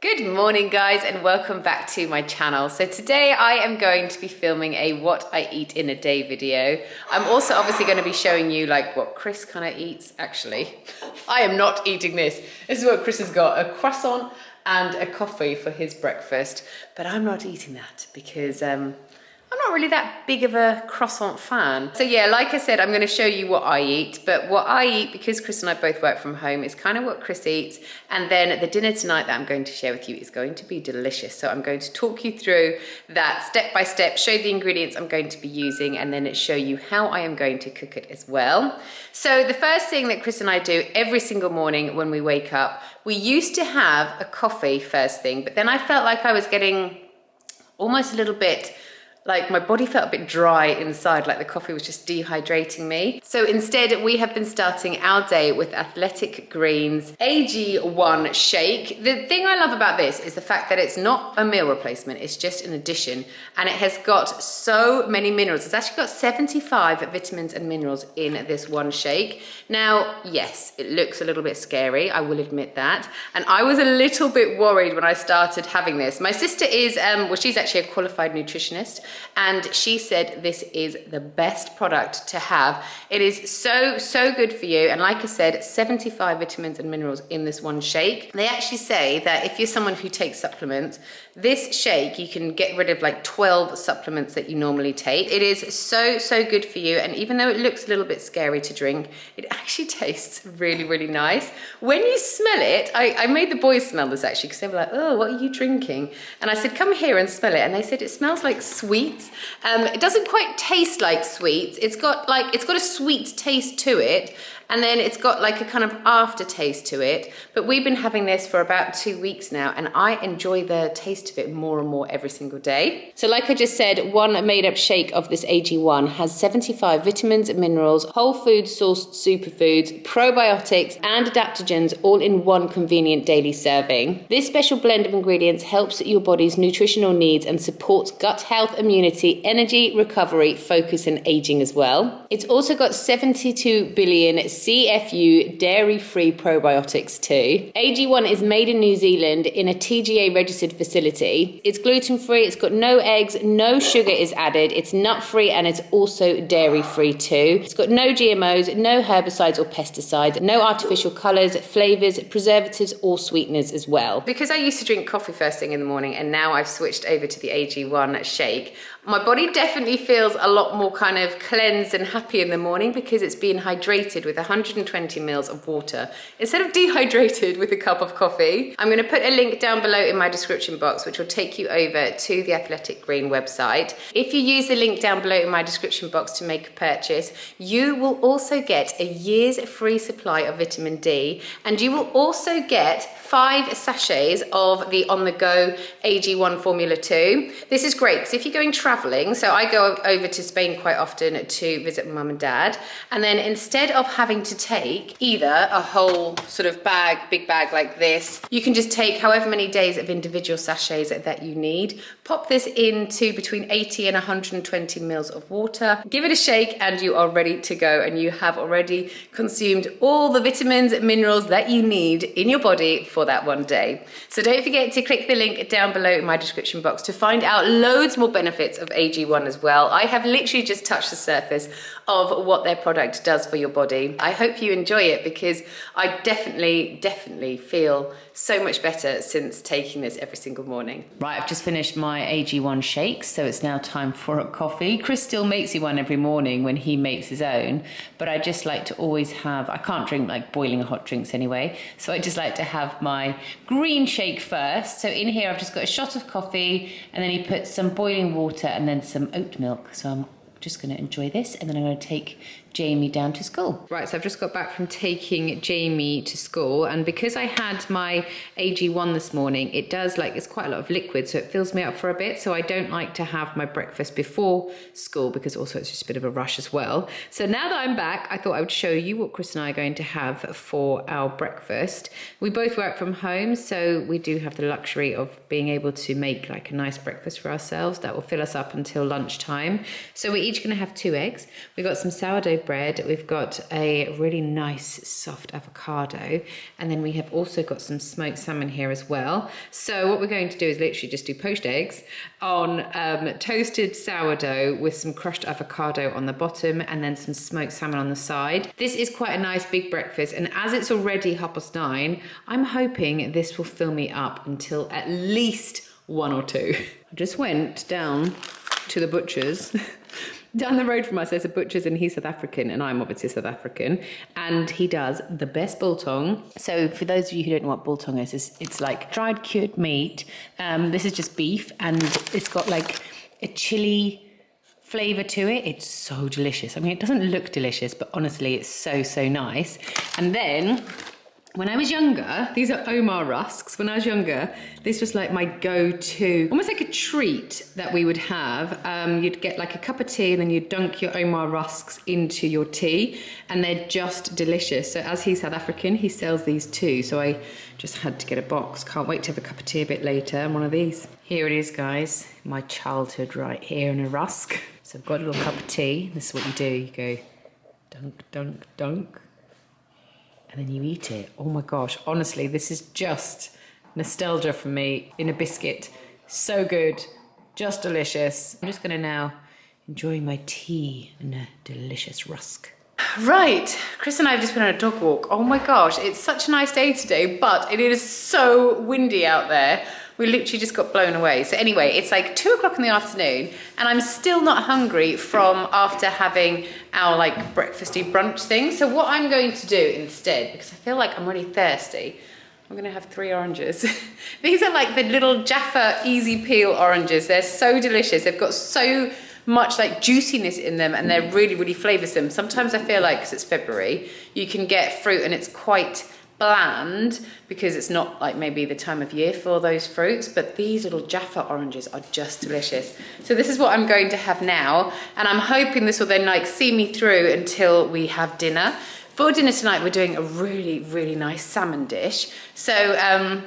Good morning guys and welcome back to my channel. So today I am going to be filming a what I eat in a day video. I'm also obviously going to be showing you like what Chris kind of eats. Actually, I am not eating this. This is what Chris has got, a croissant and a coffee for his breakfast. But I'm not eating that because I'm not really that big of a croissant fan. So yeah, like I said, I'm going to show you what I eat, but what I eat, because Chris and I both work from home, is kind of what Chris eats. And then the dinner tonight that I'm going to share with you is going to be delicious. So I'm going to talk you through that step by step, show the ingredients I'm going to be using, and then show you how I am going to cook it as well. So the first thing that Chris and I do every single morning when we wake up, we used to have a coffee first thing, but then I felt like I was getting almost a little bit like my body felt a bit dry inside, like the coffee was just dehydrating me. So instead, we have been starting our day with Athletic Greens AG1 shake. The thing I love about this is the fact that it's not a meal replacement, it's just an addition. And it has got so many minerals. It's actually got 75 vitamins and minerals in this one shake. Now, yes, it looks a little bit scary, I will admit that. And I was a little bit worried when I started having this. My sister is, well, she's actually a qualified nutritionist. And she said this is the best product to have. It is so good for you. And like I said, 75 vitamins and minerals in this one shake. They actually say that if you're someone who takes supplements, this shake, you can get rid of like 12 supplements that you normally take. It is so good for you. And even though it looks a little bit scary to drink, it actually tastes really nice. When you smell it, I made the boys smell this actually, because they were like, oh, what are you drinking? And I said, come here and smell it. And they said, it smells like sweets. It doesn't quite taste like sweets. It's got a sweet taste to it. And then it's got like a kind of aftertaste to it. But we've been having this for about 2 weeks now, and I enjoy the taste of it more and more every single day. So like I just said, one made up shake of this AG1 has 75 vitamins, minerals, whole food sourced superfoods, probiotics, and adaptogens all in one convenient daily serving. This special blend of ingredients helps your body's nutritional needs and supports gut health, immunity, energy, recovery, focus, and aging as well. It's also got 72 billion CFU dairy-free probiotics too. AG1 is made in New Zealand in a TGA registered facility. It's gluten-free, it's got no eggs, no sugar is added, it's nut-free, and it's also dairy-free too. It's got no GMOs, no herbicides or pesticides, no artificial colours, flavours, preservatives or sweeteners as well. Because I used to drink coffee first thing in the morning and now I've switched over to the AG1 shake, my body definitely feels a lot more kind of cleansed and happy in the morning because it's being hydrated with 120 mils of water instead of dehydrated with a cup of coffee. I'm going to put a link down below in my description box which will take you over to the Athletic Green website. If you use the link down below in my description box to make a purchase, you will also get a year's free supply of vitamin D, and you will also get 5 sachets of the on-the-go AG1 Formula 2. This is great because if you're going traveling, so I go over to Spain quite often to visit my mum and dad, and then instead of having to take either a whole sort of bag, big bag like this, you can just take however many days of individual sachets that you need, pop this into between 80 and 120 mils of water, give it a shake, and you are ready to go, and you have already consumed all the vitamins and minerals that you need in your body for that one day. So don't forget to click the link down below in my description box to find out loads more benefits of AG1 as well. I have literally just touched the surface of what their product does for your body. I hope you enjoy it because I definitely feel so much better since taking this every single morning. Right, I've just finished my AG1 shakes, so it's now time for a coffee. Chris still makes you one every morning when he makes his own, but I just like to always have, I can't drink like boiling hot drinks anyway, so I just like to have my green shake first. So in here I've just got a shot of coffee, and then he puts some boiling water and then some oat milk. So I'm just going to enjoy this, and then I'm going to take Jamie down to school. Right, so I've just got back from taking Jamie to school, and because I had my AG1 this morning, it does like, it's quite a lot of liquid, so it fills me up for a bit, so I don't like to have my breakfast before school because also it's just a bit of a rush as well. So now that I'm back, I thought I would show you what Chris and I are going to have for our breakfast. We both work from home, so we do have the luxury of being able to make like a nice breakfast for ourselves that will fill us up until lunchtime. So we're each going to have 2 eggs. We've got some sourdough sourdough bread, we've got a really nice soft avocado, and then we have also got some smoked salmon here as well. So what we're going to do is literally just do poached eggs on toasted sourdough with some crushed avocado on the bottom and then some smoked salmon on the side. This is quite a nice big breakfast, and as it's already 9:30, I'm hoping this will fill me up until at least 1 or 2. I just went down to the butcher's. Down the road from us, there's a butcher's, and he's South African, and I'm obviously South African, and he does the best biltong. So for those of you who don't know what biltong is, it's like dried cured meat. This is just beef, and it's got like a chili flavour to it. It's so delicious. I mean, it doesn't look delicious, but honestly, it's so nice. And then when I was younger, these are Omar rusks. When I was younger, this was like my go-to, almost like a treat that we would have. You'd get like a cup of tea and then you'd dunk your Omar rusks into your tea, and they're just delicious. So as he's South African, he sells these too. So I just had to get a box. Can't wait to have a cup of tea a bit later and one of these. Here it is, guys. My childhood right here in a rusk. So I've got a little cup of tea. This is what you do. You go dunk, dunk, dunk. And then you eat it. Oh my gosh, honestly, this is just nostalgia for me in a biscuit. So good, just delicious. I'm just gonna now enjoy my tea and a delicious rusk. Right, Chris and I have just been on a dog walk. Oh my gosh, it's such a nice day today, but it is so windy out there. We literally just got blown away. So anyway, it's like 2 o'clock in the afternoon and I'm still not hungry from after having our like breakfasty brunch thing. So what I'm going to do instead, because I feel like I'm really thirsty, I'm gonna have 3 oranges. These are like the little Jaffa easy peel oranges. They're so delicious. They've got so much like juiciness in them and they're really flavoursome. Sometimes I feel like, because it's February, you can get fruit and it's quite bland because it's not like maybe the time of year for those fruits, but these little Jaffa oranges are just delicious. So this is what I'm going to have now, and I'm hoping this will then like see me through until we have dinner. For dinner tonight, we're doing a really nice salmon dish. So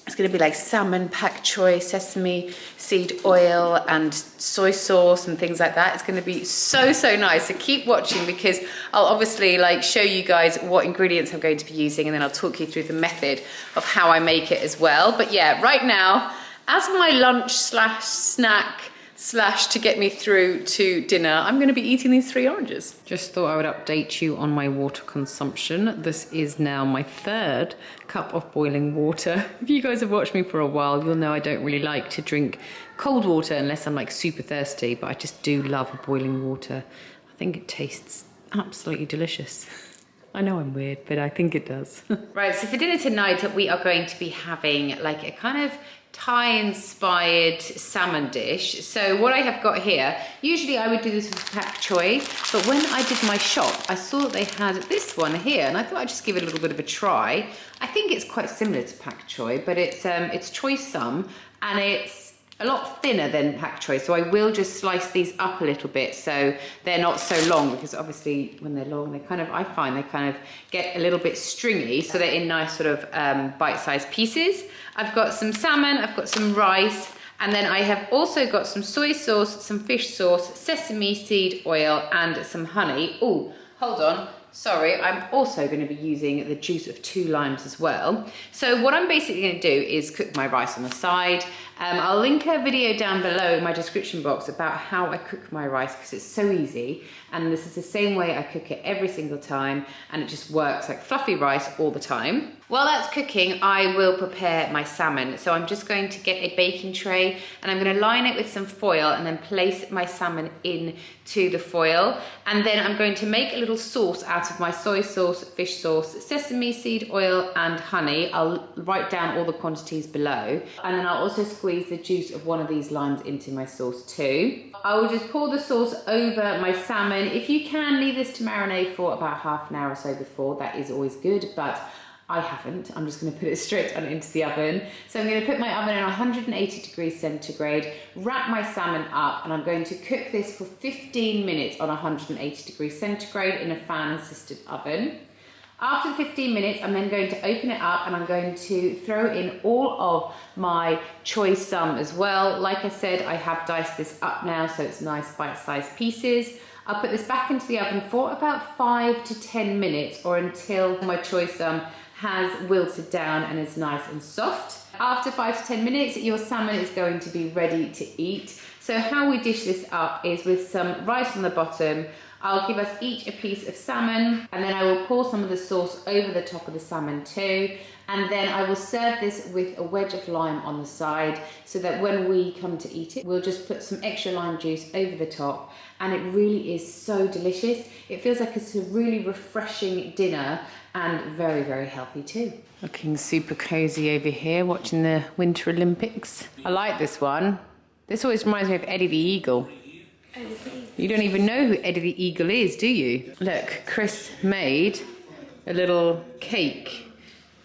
it's going to be like salmon, pak choy, sesame seed oil and soy sauce and things like that. It's going to be so nice. So keep watching because I'll obviously like show you guys what ingredients I'm going to be using, and then I'll talk you through the method of how I make it as well. But yeah, right now, as my lunch slash snack slash to get me through to dinner, I'm going to be eating these 3 oranges. Just thought I would update you on my water consumption. This is now my 3rd cup of boiling water. If you guys have watched me for a while, you'll know I don't really like to drink cold water unless I'm like super thirsty, but I just do love boiling water. I think it tastes absolutely delicious. I know I'm weird, but I think it does. Right, so for dinner tonight, we are going to be having like a kind of Thai-inspired salmon dish. So what I have got here, usually I would do this with pak choy, but when I did my shop, I saw that they had this one here, and I thought I'd just give it a little bit of a try. I think it's quite similar to pak choy, but it's choy sum, and it's a lot thinner than pak choy, so I will just slice these up a little bit so they're not so long, because obviously when they're long, they kind of, I find they kind of get a little bit stringy, so they're in nice sort of bite-sized pieces. I've got some salmon, I've got some rice, and then I have also got some soy sauce, some fish sauce, sesame seed oil, and some honey. Oh, hold on. Sorry, I'm also going to be using the juice of 2 limes as well. So what I'm basically going to do is cook my rice on the side. I'll link a video down below in my description box about how I cook my rice because it's so easy. And this is the same way I cook it every single time, and it just works like fluffy rice all the time. While that's cooking, I will prepare my salmon. So I'm just going to get a baking tray and I'm going to line it with some foil and then place my salmon into the foil. And then I'm going to make a little sauce out of my soy sauce, fish sauce, sesame seed oil and honey. I'll write down all the quantities below. And then I'll also squeeze the juice of one of these limes into my sauce too. I will just pour the sauce over my salmon. If you can, leave this to marinate for about half an hour or so before. That is always good, but I haven't. I'm just going to put it straight on into the oven. So I'm going to put my oven in 180 degrees centigrade, wrap my salmon up, and I'm going to cook this for 15 minutes on 180 degrees centigrade in a fan-assisted oven. After 15 minutes, I'm then going to open it up and I'm going to throw in all of my choy sum as well. Like I said, I have diced this up now, so it's nice bite-sized pieces. I'll put this back into the oven for about 5 to 10 minutes or until my choy sum has wilted down and is nice and soft. After 5 to 10 minutes, your salmon is going to be ready to eat. So how we dish this up is with some rice on the bottom. I'll give us each a piece of salmon, and then I will pour some of the sauce over the top of the salmon too. And then I will serve this with a wedge of lime on the side, so that when we come to eat it, we'll just put some extra lime juice over the top, and it really is so delicious. It feels like it's a really refreshing dinner and very, very healthy too. Looking super cozy over here, watching the Winter Olympics. I like this one. This always reminds me of Eddie the Eagle. You don't even know who Eddie the Eagle is, do you? Look, Chris made a little cake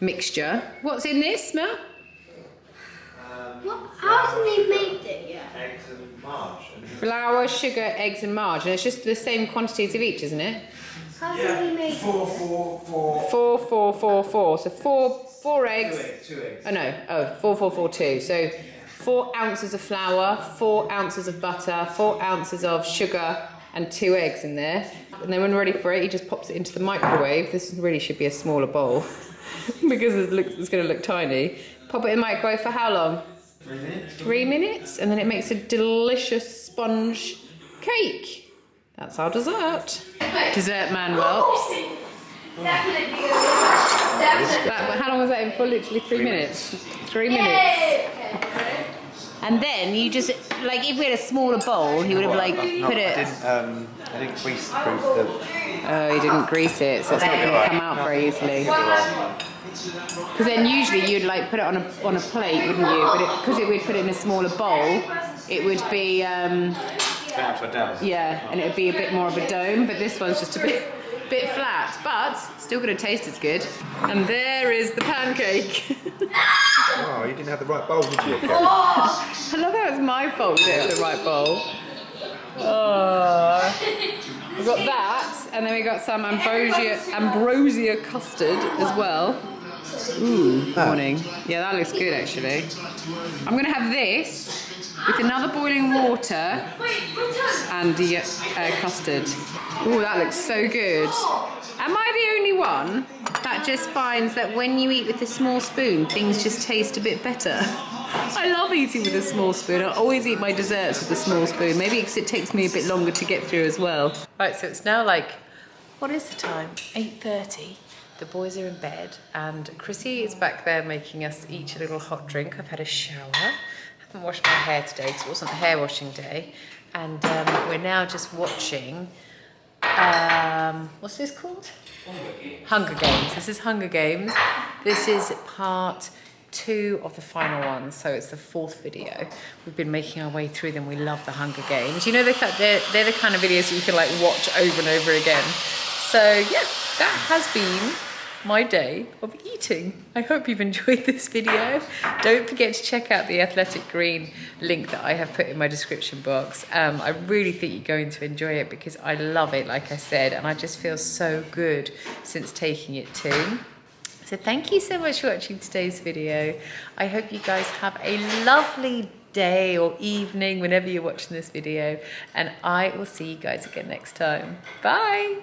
mixture. What's in this, Mel? How hasn't he made it yet? Eggs and marge. Flour, sugar, eggs and margarine. And it's just the same quantities of each, isn't it? How hasn't he made it? 4, 4, 4. 4, 4, 4, 4. So four eggs. 2 eggs. Oh no, 4, 4, 4, 2. So 4 ounces of flour, 4 ounces of butter, 4 ounces of sugar, and 2 eggs in there. And then when ready for it, he just pops it into the microwave. This really should be a smaller bowl because it's going to look tiny. Pop it in the microwave for how long? 3 minutes. 3 minutes, and then it makes a delicious sponge cake. That's our dessert. Dessert man Whelps. How long was that in for? Literally 3 minutes. 3 minutes. And then you just, like, if we had a smaller bowl, he would have, like, put it... I didn't grease proof the... Oh, he didn't grease it, so it's not going to come out very easily. Because then usually you'd, like, put it on a plate, wouldn't you? But because we'd put it in a smaller bowl, it would be... upside down. Yeah, and it would be a bit more of a dome, but this one's just a bit flat, but still going to taste as good. And there is the pancake. Oh, you didn't have the right bowl, did you? I love how it's my fault we didn't have the right bowl. Oh. We've got that, and then we got some ambrosia custard as well. Ooh, morning. Yeah, that looks good actually. I'm going to have this with another boiling water and the custard. Ooh, that looks so good. Am I the only one that just finds that when you eat with a small spoon, things just taste a bit better? I love eating with a small spoon. I always eat my desserts with a small spoon. Maybe because it takes me a bit longer to get through as well. Right, so it's now like, what is the time? 8:30. The boys are in bed and Chrissy is back there making us each a little hot drink. I've had a shower. I haven't washed my hair today because it wasn't a hair washing day. And we're now just watching, what's this called? Hunger Games. This is Hunger Games. This is part 2 of the final one, so it's the 4th video. We've been making our way through them. We love the Hunger Games. You know, they're the kind of videos that you can like watch over and over again. So yeah, that has been my day of eating. I hope you've enjoyed this video. Don't forget to check out the Athletic Green link that I have put in my description box. I really think you're going to enjoy it because I love it, like I said, and I just feel so good since taking it too. So thank you so much for watching today's video. I hope you guys have a lovely day or evening whenever you're watching this video, and I will see you guys again next time. Bye.